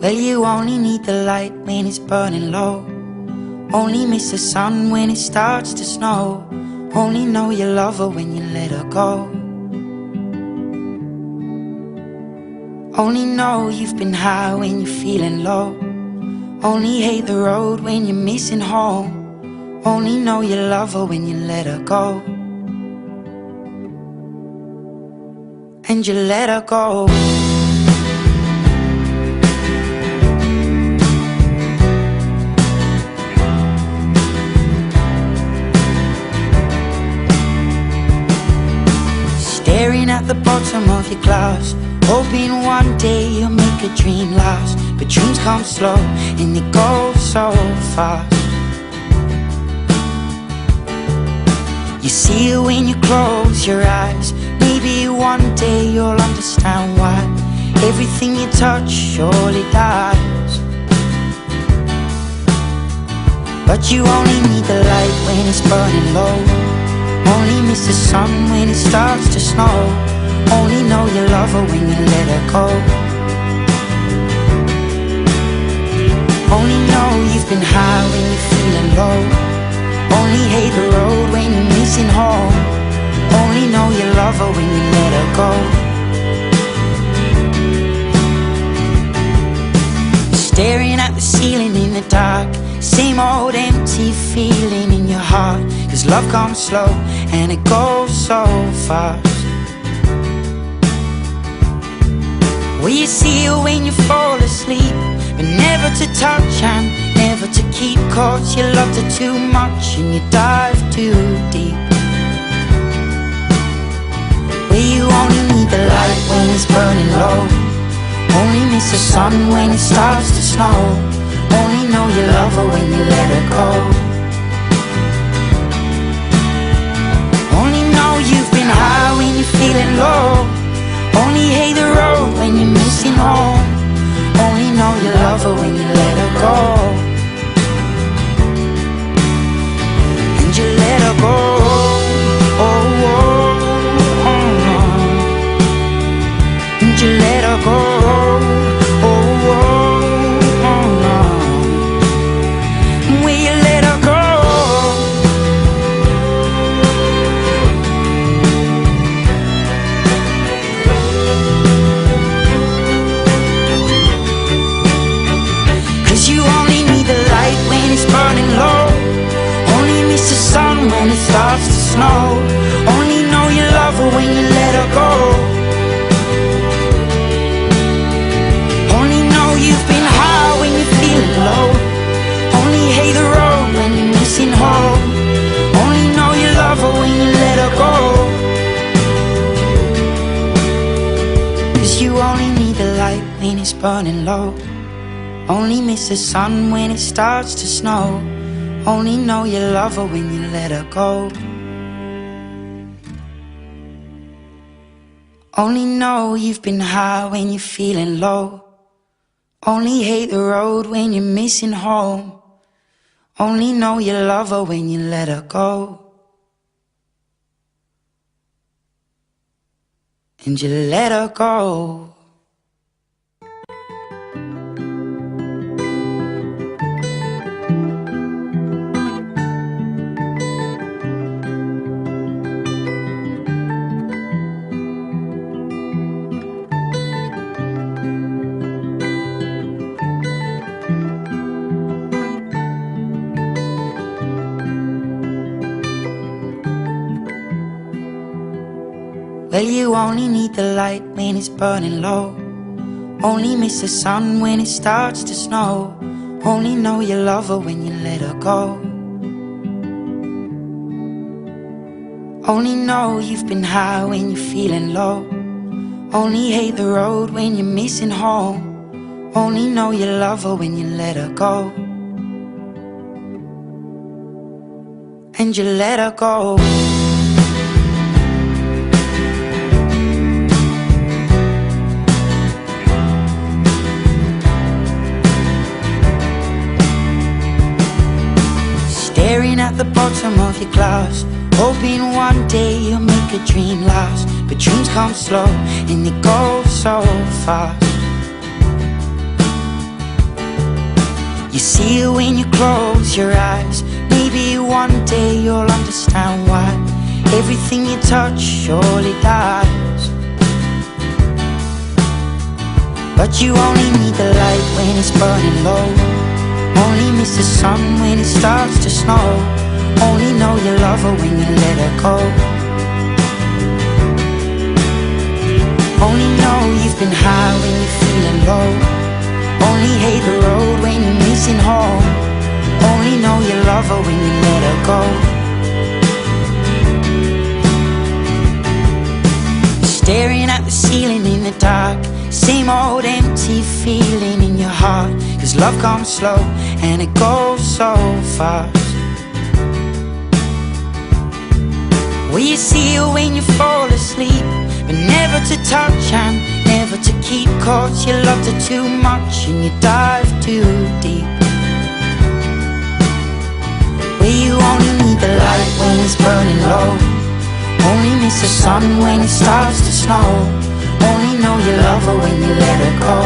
Well, you only need the light when it's burning low. Only miss the sun when it starts to snow. Only know you love her when you let her go. Only know you've been high when you're feeling low. Only hate the road when you're missing home. Only know you love her when you let her go. And you let her go. Staring at the bottom of your glass, hoping one day you'll make a dream last. But dreams come slow and they go so fast. You see it when you close your eyes. Maybe one day you'll understand why everything you touch surely dies. But you only need the light when it's burning low. Only miss the sun when it starts to snow. Only know you love her when you let her go. Only know you've been high when you're feeling low. Only hate the road when you're missing home. Only know you love her when you let her go. Staring at the ceiling in the dark, same old empty feeling in your heart. Cause love comes slow and it goes so fast. Well, you see it when you fall asleep, but never to touch and never to keep. Cause you loved her too much and you dive too deep. Well, you only need the light when it's burning low. Only miss the sun when it starts to snow. Only know you love her when you let her go. Only know you've been high when you're feeling low. Only hate the road when you're missing home. Only know you love her when you let her go. And you let her go. Oh, oh, oh. And you let her go. When it starts to snow, only know you love her when you let her go. Only know you've been high when you're feeling low. Only hate the road when you're missing home. Only know you love her when you let her go. Cause you only need the light when it's burning low. Only miss the sun when it starts to snow. Only know you love her when you let her go. Only know you've been high when you're feeling low. Only hate the road when you're missing home. Only know you love her when you let her go. And you let her go. Well, you only need the light when it's burning low. Only miss the sun when it starts to snow. Only know you love her when you let her go. Only know you've been high when you're feeling low. Only hate the road when you're missing home. Only know you love her when you let her go. And you let her go. Staring at the bottom of your glass, hoping one day you'll make a dream last. But dreams come slow and they go so fast. You see it when you close your eyes. Maybe one day you'll understand why everything you touch surely dies. But you only need the light when it's burning low. Only miss the sun when it starts to snow. Only know you love her when you let her go. Only know you've been high when you're feeling low. Only hate the road when you're missing home. Only know you love her when you let her go. Staring at the ceiling in the dark, same old empty feeling in your heart. Cause love comes slow and it goes so fast. Will you see her when you fall asleep, but never to touch and never to keep? Cause you loved her too much and you dive too deep. Where you only need the light when it's burning low. Only miss the sun when it starts to snow. Only know you love her when you let her go.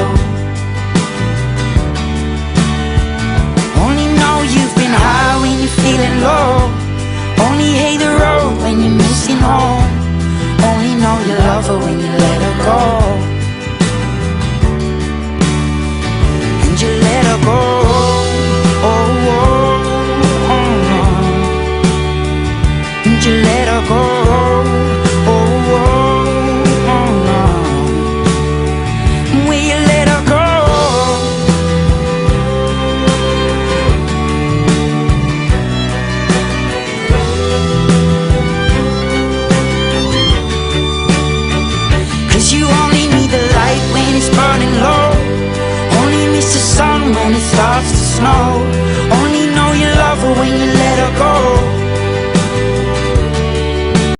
Only know you've been high when you're feeling low. Only hate the road when you're missing home. Only know you love her when you let her go. And you let her go. Oh, oh, oh, oh. And you let her go. Oh, oh, oh, oh. Will you let her go? Cause you only need the light when it's burning low. Only miss the sun when it starts to snow.